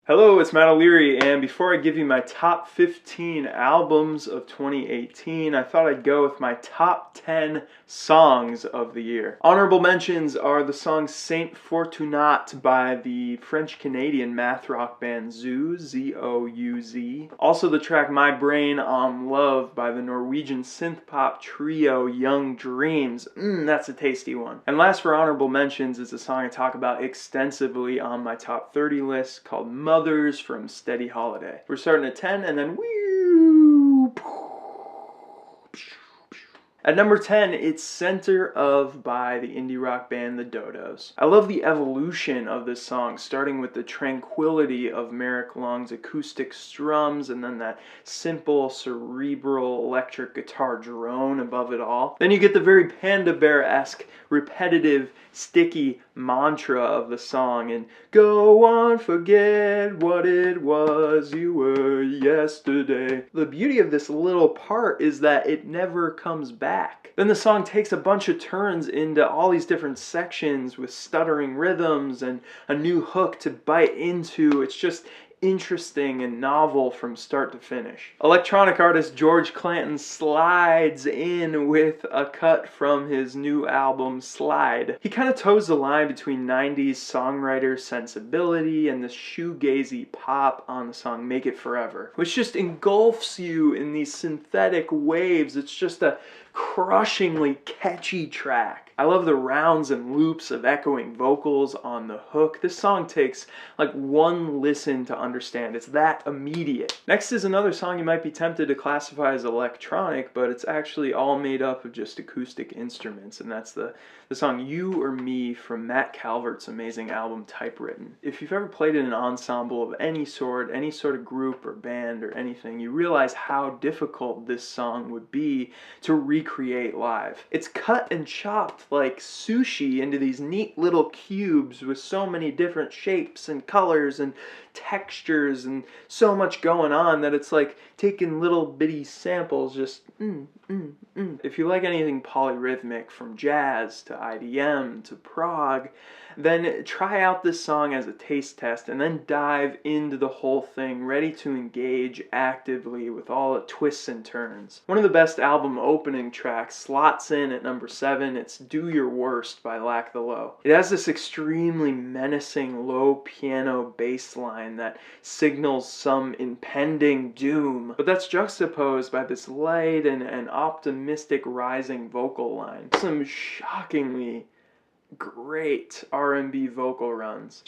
Hello, it's Matt O'Leary, and before I give you my top 15 albums of 2018, I thought I'd go with my top 10 songs of the year. Honorable mentions are the song Saint Fortunat by the French-Canadian math rock band Zouz, Z-O-U-Z. Also the track My Brain on Love by the Norwegian synth-pop trio Young Dreams. That's a tasty one. And last for honorable mentions is a song I talk about extensively on my top 30 list called Mothers from Steady Holiday. We're starting at 10 and then at number 10, it's Center of by the indie rock band The Dodos. I love the evolution of this song, starting with the tranquility of Merrick Long's acoustic strums and then that simple cerebral electric guitar drone above it all. Then you get the very Panda Bear-esque, repetitive, sticky mantra of the song and go on, forget what it was you were yesterday. The beauty of this little part is that it never comes back. Then the song takes a bunch of turns into all these different sections with stuttering rhythms and a new hook to bite into. It's just interesting and novel from start to finish. Electronic artist George Clanton slides in with a cut from his new album Slide. He kind of toes the line between 90s songwriter sensibility and the shoegazy pop on the song Make It Forever, which just engulfs you in these synthetic waves. It's just a crushingly catchy track. I love the rounds and loops of echoing vocals on the hook. This song takes like one listen to understand. It's that immediate. Next is another song you might be tempted to classify as electronic, but it's actually all made up of just acoustic instruments, and that's the song You or Me from Matt Calvert's amazing album Typewritten. If you've ever played in an ensemble of any sort of group or band or anything, you realize how difficult this song would be to recreate live. It's cut and chopped like sushi into these neat little cubes with so many different shapes and colors and textures and so much going on that it's like taking little bitty samples just If you like anything polyrhythmic from jazz to IDM to prog, then try out this song as a taste test and then dive into the whole thing ready to engage actively with all the twists and turns. One of the best album opening tracks slots in at number 7. It's Do Your Worst by Lack the Low. It has this extremely menacing low piano bass line that signals some impending doom, but that's juxtaposed by this light and optimistic rising vocal line. Some shockingly great R&B vocal runs.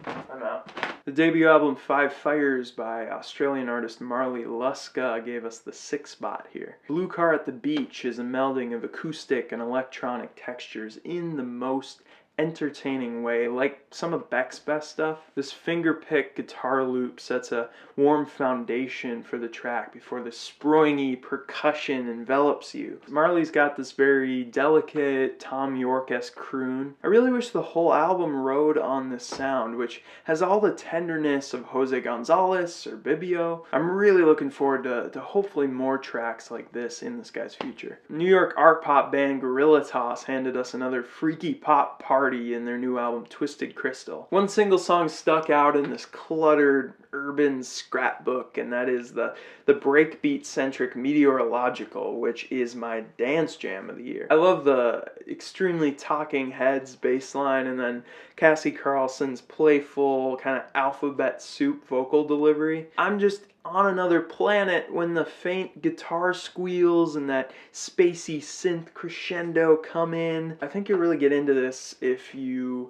I'm out. The debut album Five Fires by Australian artist Marley Luske gave us the 6th spot here. Blue Car at the Beach is a melding of acoustic and electronic textures in the most entertaining way, like some of Beck's best stuff. This finger-pick guitar loop sets a warm foundation for the track before the springy percussion envelops you. Marley's got this very delicate Tom York-esque croon. I really wish the whole album rode on this sound, which has all the tenderness of Jose Gonzalez or Bibio. I'm really looking forward to hopefully more tracks like this in this guy's future. New York art pop band Guerilla handed us another freaky pop party in their new album Twisted Crystal. One single song stuck out in this cluttered urban scrapbook, and that is the breakbeat-centric Meteorological, which is my dance jam of the year. I love the extremely Talking Heads bass line and then Cassie Carlson's playful kind of alphabet soup vocal delivery. I'm just on another planet when the faint guitar squeals and that spacey synth crescendo come in. I think you'll really get into this if you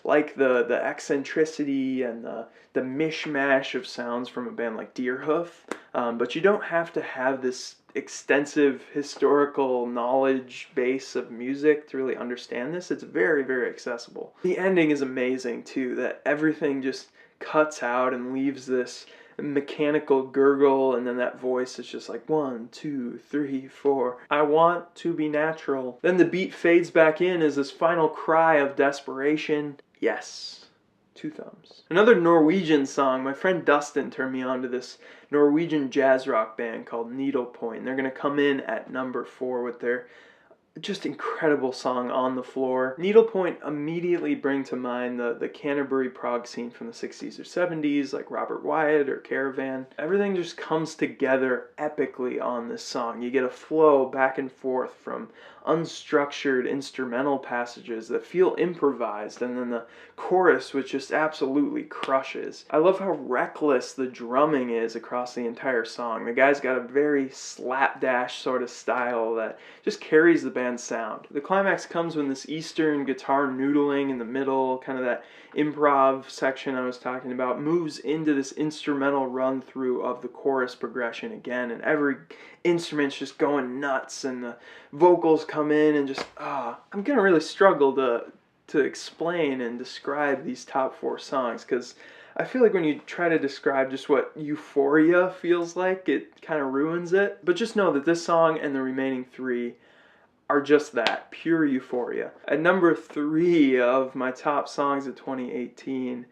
like the eccentricity and the mishmash of sounds from a band like Deerhoof, but you don't have to have this extensive historical knowledge base of music to really understand this. It's very, very accessible. The ending is amazing too, that everything just cuts out and leaves this mechanical gurgle, and then that voice is just like 1, 2, 3, 4. I want to be natural. Then the beat fades back in as this final cry of desperation. Yes. 2 thumbs. Another Norwegian song. My friend Dustin turned me on to this Norwegian jazz rock band called Needlepoint. They're going to come in at number 4 with their just incredible song on the floor. Needlepoint immediately bring to mind the Canterbury prog scene from the 60s or 70s, like Robert Wyatt or Caravan. Everything just comes together epically on this song. You get a flow back and forth from unstructured instrumental passages that feel improvised, and then the chorus, which just absolutely crushes. I love how reckless the drumming is across the entire song. The guy's got a very slapdash sort of style that just carries the band's sound. The climax comes when this Eastern guitar noodling in the middle, kind of that improv section I was talking about, moves into this instrumental run through of the chorus progression again, and every instrument's just going nuts, and the vocals come in and just, I'm gonna really struggle to explain and describe these top 4 songs, because I feel like when you try to describe just what Euphoria feels like, it kind of ruins it. But just know that this song and the remaining 3 are just that, pure euphoria. At number 3 of my top songs of 2018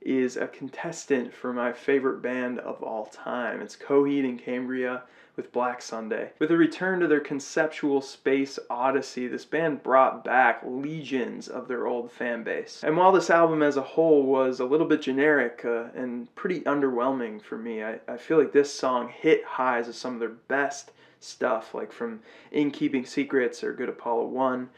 is a contestant for my favorite band of all time. It's Coheed and Cambria with Black Sunday. With a return to their conceptual space odyssey, this band brought back legions of their old fan base. And while this album as a whole was a little bit generic and pretty underwhelming for me, I feel like this song hit highs of some of their best stuff, like from In Keeping Secrets or Good Apollo 1,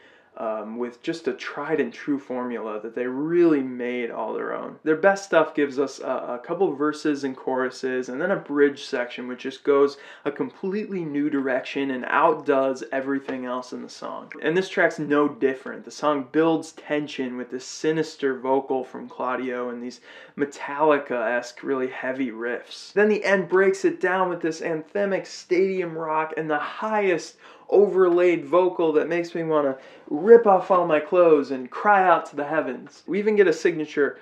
with just a tried and true formula that they really made all their own. Their best stuff gives us a couple verses and choruses, and then a bridge section which just goes a completely new direction and outdoes everything else in the song. And this track's no different. The song builds tension with this sinister vocal from Claudio and these Metallica-esque really heavy riffs. Then the end breaks it down with this anthemic stadium rock and the highest overlaid vocal that makes me want to rip off all my clothes and cry out to the heavens. We even get a signature,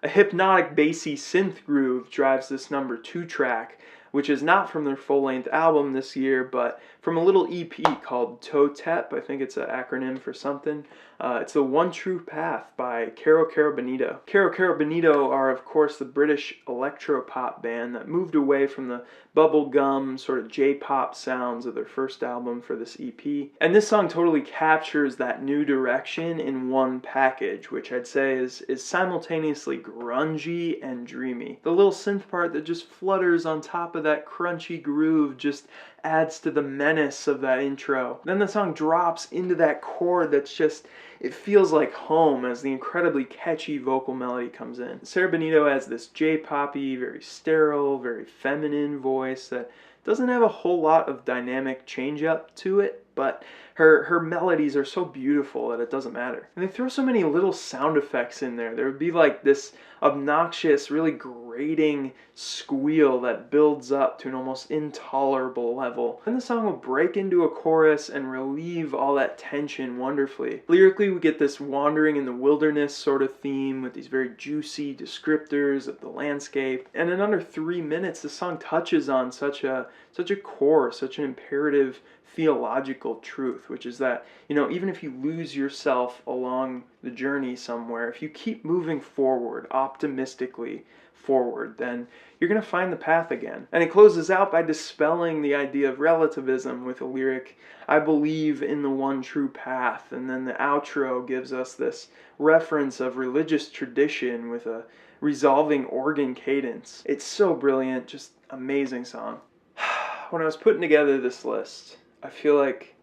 a hypnotic bassy synth groove drives this number 2 track, which is not from their full-length album this year, but from a little EP called TOTEP. I think it's an acronym for something. It's The One True Path by Kero Bonito. Kero Bonito are, of course, the British electropop band that moved away from the bubblegum sort of J-pop sounds of their first album for this EP. And this song totally captures that new direction in one package, which I'd say is simultaneously grungy and dreamy. The little synth part that just flutters on top of that crunchy groove just adds to the menace of that intro. Then the song drops into that chord that's just, it feels like home as the incredibly catchy vocal melody comes in. Sarah Bonito has this J-poppy, very sterile, very feminine voice that doesn't have a whole lot of dynamic change up to it, but her melodies are so beautiful that it doesn't matter. And they throw so many little sound effects in there. There would be like this obnoxious, really grating squeal that builds up to an almost intolerable level. Then the song will break into a chorus and relieve all that tension wonderfully. Lyrically, we get this wandering in the wilderness sort of theme with these very juicy descriptors of the landscape. And in under 3 minutes, the song touches on such a core, such an imperative theological truth, which is that, even if you lose yourself along the journey somewhere, if you keep moving forward, optimistically forward, then you're going to find the path again. And it closes out by dispelling the idea of relativism with a lyric, I believe in the one true path. And then the outro gives us this reference of religious tradition with a resolving organ cadence. It's so brilliant, just amazing song. When I was putting together this list, I feel like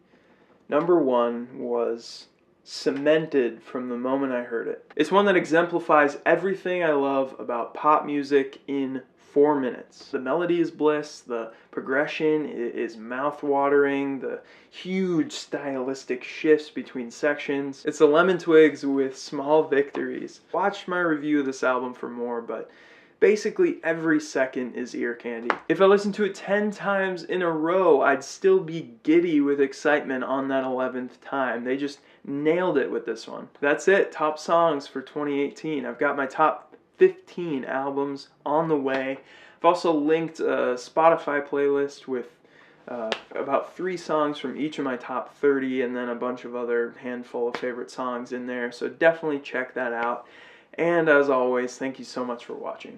number 1 was cemented from the moment I heard it. It's one that exemplifies everything I love about pop music in 4 minutes. The melody is bliss, the progression is mouth-watering, the huge stylistic shifts between sections. It's the Lemon Twigs with Small Victories. Watch my review of this album for more, but basically every second is ear candy. If I listened to it 10 times in a row, I'd still be giddy with excitement on that 11th time. They just nailed it with this one. That's it, top songs for 2018. I've got my top 15 albums on the way. I've also linked a Spotify playlist with about 3 songs from each of my top 30 and then a bunch of other handful of favorite songs in there, so definitely check that out. And as always, thank you so much for watching.